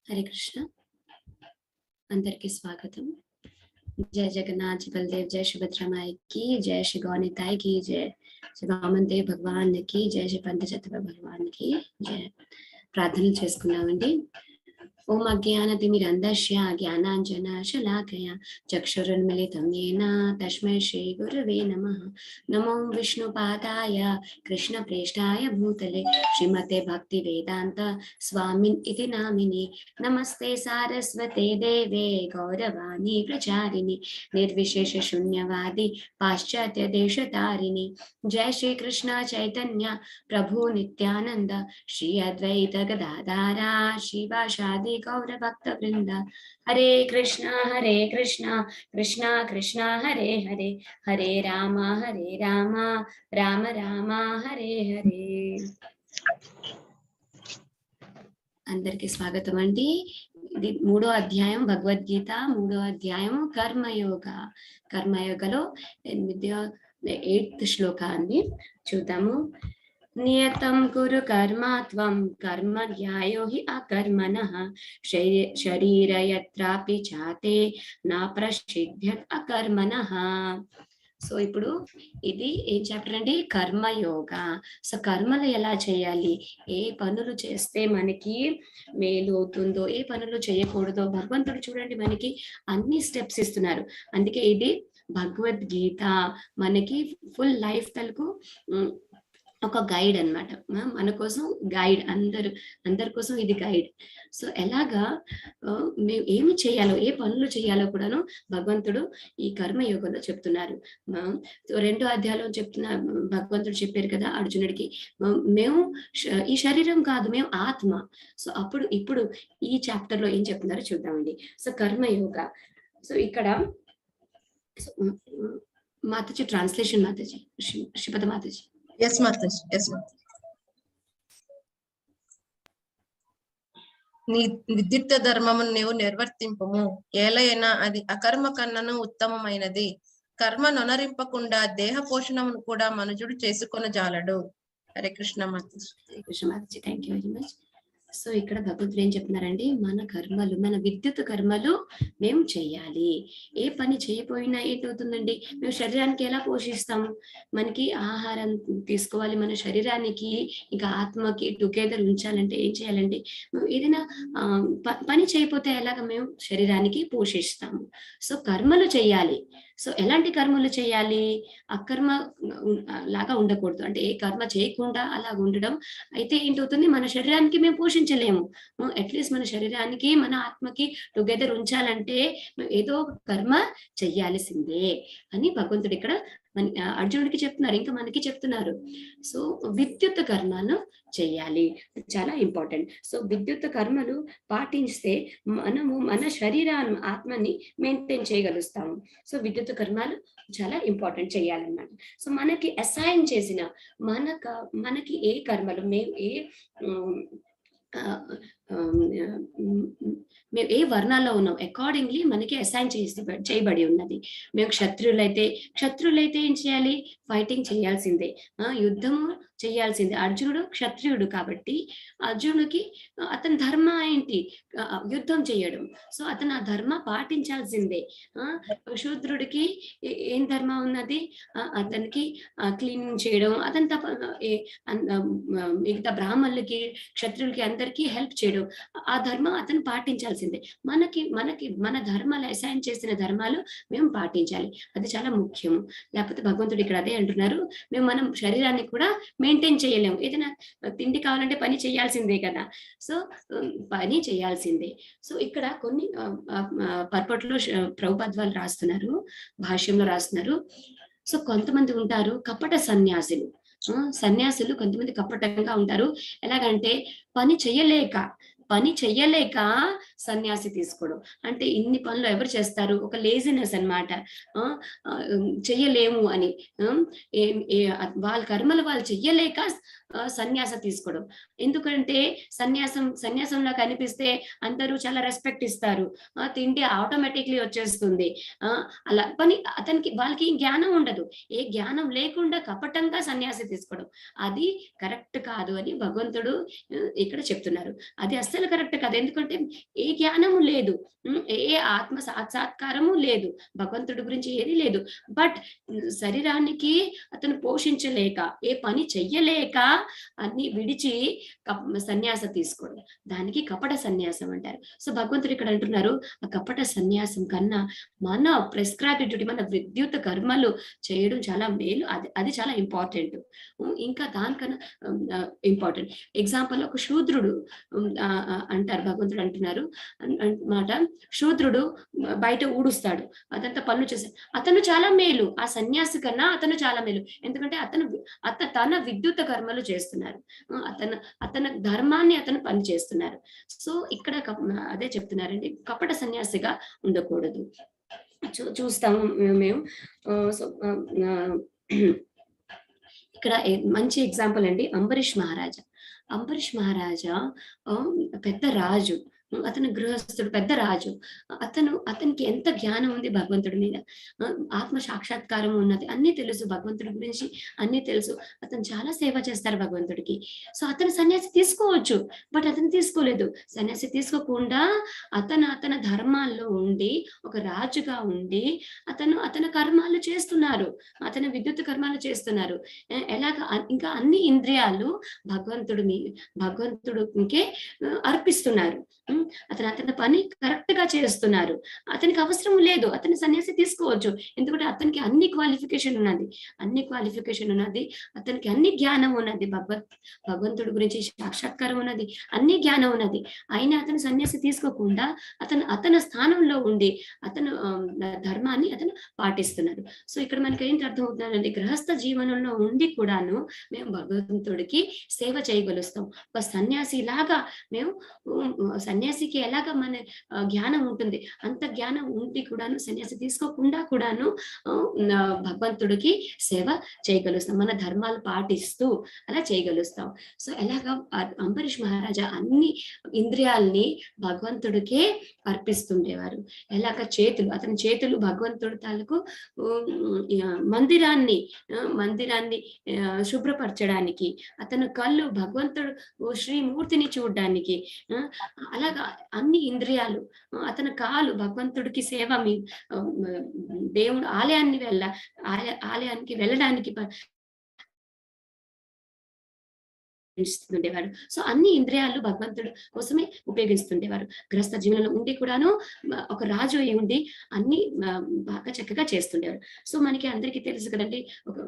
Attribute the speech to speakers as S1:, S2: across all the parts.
S1: हरे कृष्ण अंदर के स्वागतम। जय जगन्नाथ, जय बलदेव, जय सुभद्रा माई की जय, श्री गौनिताई की जय, श्री वामन देव भगवान की जय, श्री पंचतत्व भगवान की जय। ప్రార్థన చేసుకున్నామండి. ఓం అజ్ఞానతిమిరంధస్య జ్ఞానాంజనశలాకయా చక్షురున్మిళితం యేన తస్మై శ్రీ గురవే నమః. నమో విష్ణుపాదాయ కృష్ణప్రేష్ఠాయ భూతలే శ్రీమతే భక్తి వేదాంత స్వామిన్ ఇతి నామిని. నమస్తే సారస్వతే దేవే గౌరవాణి ప్రచారిణి నిర్విశేష శూన్యవాది పాశ్చాత్య దేశతారిణి. జయ శ్రీ కృష్ణ చైతన్య ప్రభు నిత్యానంద శ్రీ అద్వైత గదాధారా శివాషాది గౌర భక్త వృంద. హరే కృష్ణ కృష్ణ కృష్ణ హరే హరే, హరే రామ రామ రామ హరే హరే. అందరికి స్వాగతం అండి. ఇది 3వ అధ్యాయం భగవద్గీత, 3వ అధ్యాయం కర్మయోగలో 8th శ్లోకాన్ని చూద్దాము. నియతం కురు కర్మత్వం కర్మ ధ్యాయో హి అకర్మణః శరీరయత్రాపి చాతే నా ప్రసిద్ధ్యత్ అకర్మణః. సో ఇప్పుడు ఇది ఏం చాప్టర్ అండి? కర్మయోగ. సో కర్మలు ఎలా చేయాలి, ఏ పనులు చేస్తే మనకి మేలు అవుతుందో, ఏ పనులు చేయకూడదో భగవంతుడు చూడండి మనకి అన్ని స్టెప్స్ ఇస్తున్నారు. అందుకే ఇది భగవద్గీత మనకి ఫుల్ లైఫ్ తలకు ఒక గైడ్ అన్నమాట. మన కోసం గైడ్, అందరి కోసం ఇది గైడ్. సో ఎలాగా మేము ఏమి చేయాలో, ఏ పనులు చేయాలో కూడాను భగవంతుడు ఈ కర్మయోగంలో చెప్తున్నారు. 2వ అధ్యాయంలో భగవంతుడు చెప్పారు కదా అర్జునుడికి, మేము ఈ శరీరం కాదు, మేము ఆత్మ. సో ఇప్పుడు ఈ చాప్టర్ లో ఏం చెప్తున్నారో చూద్దామండి. సో కర్మయోగ. సో ఇక్కడ Mataji translation, Mataji Sripada Mataji.
S2: Yes, Mataji. Yes, Mataji. నీ విద్యుత్ ధర్మము నీవు నిర్వర్తింపము, ఏలైనా అది అకర్మ కన్నను ఉత్తమమైనది. కర్మ నొనరింపకుండా దేహ పోషణమును కూడా మనుజుడు చేసుకొన జాలడు. Hare Krishna Mataji.
S1: Hare Krishna Mataji, thank you very much. So ఇక్కడ భగవంతుడు ఏం చెప్తున్నారండి, మన కర్మలు, మన విద్యుత్ కర్మలు మేము చెయ్యాలి. ఏ పని చేయకపోయినా ఏంటవుతుందండి, మేము శరీరానికి ఎలా పోషిస్తాము? మనకి ఆహారం తీసుకోవాలి, మన శరీరానికి ఇంకా ఆత్మకి టుగెదర్ ఉంచాలంటే ఏం చేయాలండి? మేము ఏదైనా పని చేయకపోతే ఎలాగ మేము శరీరానికి పోషిస్తాము? సో కర్మలు చెయ్యాలి. సో ఎలాంటి కర్మలు చేయాలి? అకర్మ లాగా ఉండకూడదు, అంటే ఏ కర్మ చేయకుండా అలా ఉండడం. అయితే ఏంటవుతుంది, మన శరీరానికి మేము పోషించలేము. అట్లీస్ట్ మన శరీరానికి, మన ఆత్మకి టుగెదర్ ఉంచాలంటే ఏదో ఒక కర్మ చెయ్యాల్సిందే అని భగవంతుడు ఇక్కడ అర్జునుడికి చెప్తున్నారు, ఇంకా మనకి చెప్తున్నారు. సో విద్యుత్ కర్మను చెయ్యాలి, చాలా ఇంపార్టెంట్. సో విద్యుత్ కర్మలు పాటిస్తే మనము మన శరీరాన్ని, ఆత్మని మెయింటైన్ చేయగలుగుతాము. సో విద్యుత్ కర్మలు చాలా ఇంపార్టెంట్ చేయాలన్నమాట. సో మనకి అసైన్ చేసిన మనకి ఏ కర్మలు, మేము మేము ఏ వర్ణాల్లో ఉన్నాం అకార్డింగ్లీ మనకి అసైన్ చేయబడి ఉన్నది. మేము క్షత్రులైతే ఏం చేయాలి? ఫైటింగ్ చేయాల్సిందే, యుద్ధము చేయాల్సిందే. అర్జునుడు క్షత్రియుడు కాబట్టి అర్జునుడికి అతని ధర్మ ఏంటి? యుద్ధం చేయడం. సో అతను ఆ ధర్మ పాటించాల్సిందే. శూద్రుడికి ఏం ధర్మ ఉన్నది? అతనికి క్లీనింగ్ చేయడం, అతని మిగతా బ్రాహ్మణులకి, క్షత్రులకి అందరికీ హెల్ప్ చేయడం, ఆ ధర్మం అతను పాటించాల్సిందే. మనకి మన ధర్మాలు, అసైన్ చేసిన ధర్మాలు మేము పాటించాలి. అది చాలా ముఖ్యము. లేకపోతే భగవంతుడు ఇక్కడ అదే అంటున్నారు, మనం శరీరాన్ని కూడా మెయింటైన్ చేయలేము. ఏదైనా తిండి కావాలంటే పని చేయాల్సిందే కదా. సో పని చేయాల్సిందే. సో ఇక్కడ కొన్ని పర్పట్లో ప్రభుపాద వాళ్ళు రాస్తున్నారు, భాష్యంలో రాస్తున్నారు. సో కొంతమంది ఉంటారు కపట సన్యాసులు. కొంతమంది కపటంగా ఉంటారు. ఎలాగంటే పని చేయలేక పని చెయ్యలేక సన్యాసి తీసుకోవడం. అంటే ఇన్ని పనులు ఎవరు చేస్తారు? ఒక లేజినెస్ అన్నమాట. చెయ్యలేము అని. ఆహ్, ఏం ఏ వాళ్ళ కర్మలు వాళ్ళు చెయ్యలేక సన్యాస తీసుకోవడం. ఎందుకంటే సన్యాసంలా కనిపిస్తే అందరూ చాలా రెస్పెక్ట్ ఇస్తారు. తిండి ఆటోమేటిక్‌లీ వచ్చేస్తుంది. అలా వాళ్ళకి జ్ఞానం ఉండదు. ఏ జ్ఞానం లేకుండా కపటంగా సన్యాసి తీసుకోవడం. అది కరెక్ట్ కాదు అని భగవంతుడు ఇక్కడ చెప్తున్నారు. అది అస్సలు కరెక్ట్ కాదు. ఎందుకంటే ఏ జ్ఞానము లేదు. ఏ ఆత్మ సాక్షాత్కారము లేదు. భగవంతుడి గురించి ఏది లేదు. బట్ శరీరానికి అతను పోషించలేక, ఏ పని చెయ్యలేక అన్ని విడిచి సన్యాస తీసుకోవడం. దానికి కపట సన్యాసం అంటారు. సో భగవంతుడు ఇక్కడ అంటున్నారు, ఆ కపట సన్యాసం కన్నా మన ప్రిస్క్రైబ్డ్ డ్యూటీ, మన విద్యుత్ కర్మలు చేయడం చాలా మేలు. అది చాలా ఇంపార్టెంట్. ఇంకా దానికన్నా ఇంపార్టెంట్ ఎగ్జాంపుల్ ఒక శూద్రుడు అంటారు, భగవంతుడు అంటున్నారు మాట, శూద్రుడు బయట ఊడుస్తాడు, అదంతా పనులు చేస్తాడు, అతను చాలా మేలు. ఆ సన్యాసి కన్నా అతను చాలా మేలు. ఎందుకంటే తన విద్యుత్ కర్మలు చేస్తున్నారు. అతని ధర్మాన్ని అతను పని చేస్తున్నారు. సో ఇక్కడ అదే చెప్తున్నారండి, కపట సన్యాసిగా ఉండకూడదు. చూస్తాము మేము. సో ఇక్కడ మంచి ఎగ్జాంపుల్ అండి, అంబరీష్ మహారాజా. అంబరీష్ మహారాజా పెద్ద రాజు, అతను గృహస్థుడు, పెద్ద రాజు. అతనికి ఎంత జ్ఞానం ఉంది భగవంతుడి మీద, ఆత్మ సాక్షాత్కారం ఉన్నది, అన్ని తెలుసు భగవంతుడి గురించి, అన్ని తెలుసు. అతను చాలా సేవ చేస్తారు భగవంతుడికి. సో అతను సన్యాసి తీసుకోవచ్చు, బట్ అతను తీసుకోలేదు. సన్యాసి తీసుకోకుండా అతని ధర్మాల్లో ఉండి, ఒక రాజుగా ఉండి అతని కర్మాలు చేస్తున్నారు, అతని విద్యుత్ కర్మాలు చేస్తున్నారు. ఎలాగ ఇంకా అన్ని ఇంద్రియాలు భగవంతుడికే అర్పిస్తున్నారు. అతని పని కరెక్ట్ గా చేస్తున్నారు. అతనికి అవసరం లేదు, అతని సన్యాసి తీసుకోవచ్చు. ఎందుకంటే అతనికి అన్ని క్వాలిఫికేషన్ ఉన్నది, అతనికి అన్ని జ్ఞానం ఉన్నది, భగవంతుడి గురించి సాక్షాత్కారం ఉన్నది, అన్ని జ్ఞానం ఉన్నది. అయినా అతను సన్యాసి తీసుకోకుండా అతని స్థానంలో ఉండి ధర్మాన్ని అతను పాటిస్తున్నారు. సో ఇక్కడ మనకి ఏంటి అర్థం అవుతుందంటే, గృహస్థ జీవనంలో ఉండి కూడాను మేము భగవంతుడికి సేవ చేయగలుస్తాం. ఒక సన్యాసి లాగా మేము సన్యాసికి ఎలాగ మన జ్ఞానం ఉంటుంది, అంత జ్ఞానం ఉండి కూడాను సన్యాసి తీసుకోకుండా కూడాను భగవంతుడికి సేవ చేయగలుస్తాం, మన ధర్మాలు పాటిస్తూ అలా చేయగలుస్తాం. సో ఎలాగా అంబరీష్ మహారాజా అన్ని ఇంద్రియాల్ని భగవంతుడికే అర్పిస్తుండేవారు. ఎలాగ అతని చేతులు భగవంతుడి తాలూకు మందిరాన్ని శుభ్రపరచడానికి, అతను కళ్ళు భగవంతుడు శ్రీమూర్తిని చూడడానికి, అలాగా అన్ని ఇంద్రియాలు, అతని కాలు భగవంతుడికి సేవ, దేవుడు ఆలయానికి వెళ్ళడానికి ఉండేవారు. సో అన్ని ఇంద్రియాలు భగవంతుడు కోసమే ఉపయోగిస్తుండేవారు. గృహస్థ జీవనంలో ఉండి కూడాను ఒక రాజు అయి ఉండి అన్ని బాగా చక్కగా చేస్తుండేవారు. సో మనకి అందరికీ తెలుసు కదండి, ఒక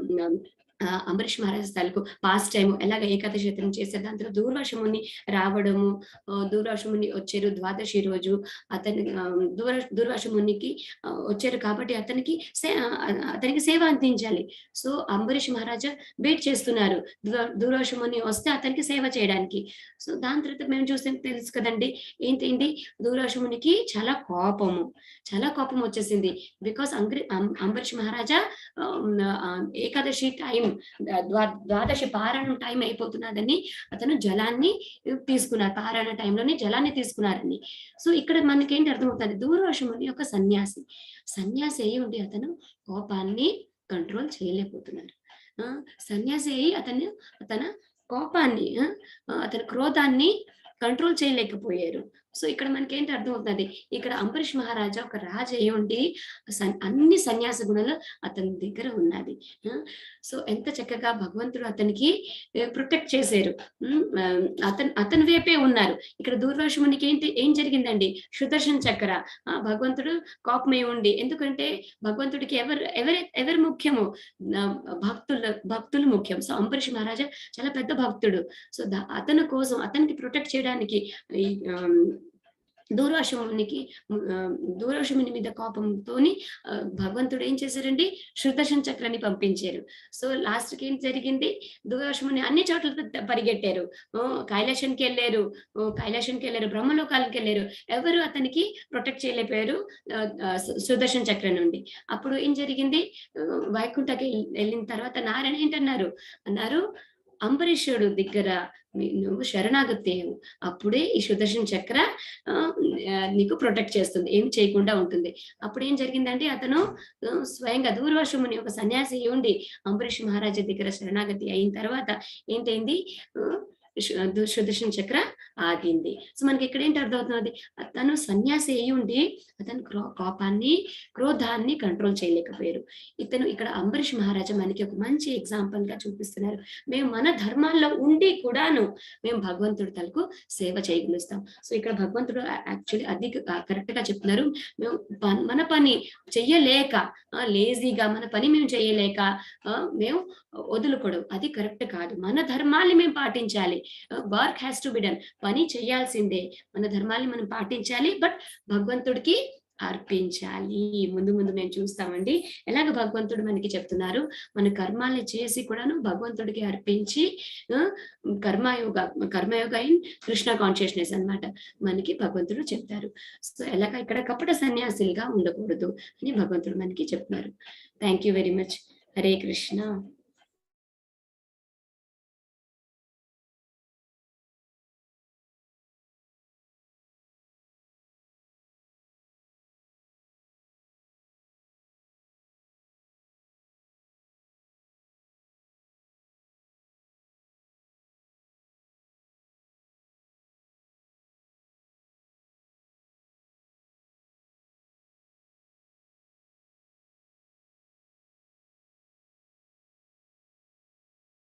S1: అంబరీష్ మహారాజ్ తాలూకు పాస్ట్ టైం ఎలాగ ఏకాదశి వ్రతం చేశారు. దాంట్లో దూర్వాసముని రావడము, దూర్వాసముని వచ్చారు ద్వాదశి రోజు, దూర్వాసమునికి వచ్చారు కాబట్టి అతనికి సేవ అందించాలి. సో అంబరీష్ మహారాజా వెయిట్ చేస్తున్నారు దూర్వాసముని వస్తే అతనికి సేవ చేయడానికి. సో దాని తర్వాత మేము చూస్తే తెలుసు కదండి, ఏంటి దూర్వాసమునికి చాలా కోపం వచ్చేసింది. బికాస్ అంబరీష్ మహారాజా ఏకాదశి టైం, ద్వాదశి పారాయణం టైం అయిపోతున్నదని అతను జలాన్ని తీసుకున్నారు, పారాయణ టైంలోనే జలాన్ని తీసుకున్నారని. సో ఇక్కడ మనకేంటి అర్థమవుతుంది, దూర్వాసముని ఒక సన్యాసి అయి ఉండి అతను కోపాన్ని కంట్రోల్ చేయలేకపోతున్నారు. సన్యాసి అయి తన కోపాన్ని, అతని క్రోధాన్ని కంట్రోల్ చేయలేకపోయారు. సో ఇక్కడ మనకేంటి అర్థమవుతుంది, ఇక్కడ అంబరీష్ మహారాజా ఒక రాజు అయి ఉండి అన్ని సన్యాస గుణాలు అతని దగ్గర ఉన్నది. సో ఎంత చక్కగా భగవంతుడు అతనికి ప్రొటెక్ట్ చేశారు, అతని వైపే ఉన్నారు. ఇక్కడ దూర్వాసమునికి ఏం జరిగిందండి, సుదర్శన చక్ర భగవంతుడు కోపమై ఉండి, ఎందుకంటే భగవంతుడికి ఎవరు ముఖ్యము, భక్తులు ముఖ్యం. సో అంబరీష్ మహారాజా చాలా పెద్ద భక్తుడు. సో అతని కోసం, అతనికి ప్రొటెక్ట్ చేయడానికి దూర్వాసుమునికి దూర్వాసుముని మీద కోపంతోని భగవంతుడు ఏం చేశారండి, సుదర్శన చక్రాన్ని పంపించారు. సో లాస్ట్ కి ఏం జరిగింది, దూర్వాసుముని అన్ని చోట్ల పరిగెట్టారు, కైలాసానికి వెళ్ళారు, బ్రహ్మలోకాలకు వెళ్ళారు, ఎవరు అతనికి ప్రొటెక్ట్ చేయలేకపోయారు సుదర్శన చక్రం నుండి. అప్పుడు ఏం జరిగింది, వైకుంఠకి వెళ్ళిన తర్వాత నారాయణ ఏంటన్నారు, అన్నారు అంబరీషుడు దగ్గర నువ్వు శరణాగతి అయ్యావు, అప్పుడే ఈ సుదర్శన చక్ర నీకు ప్రొటెక్ట్ చేస్తుంది, ఏం చేయకుండా ఉంటుంది. అప్పుడు ఏం జరిగిందంటే అతను స్వయంగా దూర్వాసుముని ఒక సన్యాసి ఉండి అంబరీష్ మహారాజా దగ్గర శరణాగతి అయిన తర్వాత ఏంటైంది, సుదర్శన చక్ర ఆగింది. సో మనకి ఇక్కడ ఏంటి అర్థమవుతున్నది, తను సన్యాసి అయి ఉండి అతను కోపాన్ని క్రోధాన్ని కంట్రోల్ చేయలేకపోయారు. ఇతను ఇక్కడ అంబరీష్ మహారాజా మనకి ఒక మంచి ఎగ్జాంపుల్ గా చూపిస్తున్నారు. మేము మన ధర్మాల్లో ఉండి కూడాను మేము భగవంతుడి తలకు సేవ చేయగలుగుతాం. సో ఇక్కడ భగవంతుడు యాక్చువల్లీ అది కరెక్ట్ గా చెప్తున్నారు. మేము మన పని చెయ్యలేక, లేజీగా మన పని మేము చేయలేక మేము వదులుకోవడం అది కరెక్ట్ కాదు. మన ధర్మాల్ని మేము పాటించాలి. Work has to be done, పని చేయాల్సిందే, మన ధర్మాల్ని మనం పాటించాలి, బట్ భగవంతుడికి అర్పించాలి. ముందు ముందు మేము చూస్తామండి ఎలాగ భగవంతుడు మనకి చెప్తున్నారు, మన కర్మాల్ని చేసి కూడాను భగవంతుడికి అర్పించి కర్మయోగ ఇన్ కృష్ణ కాన్షియస్నెస్ అన్నమాట మనకి భగవంతుడు చెప్తారు. సో ఎలాగ ఇక్కడ కపట సన్యాసులుగా ఉండకూడదు అని భగవంతుడు మనకి చెప్తున్నారు. Thank you very much. Hare Krishna.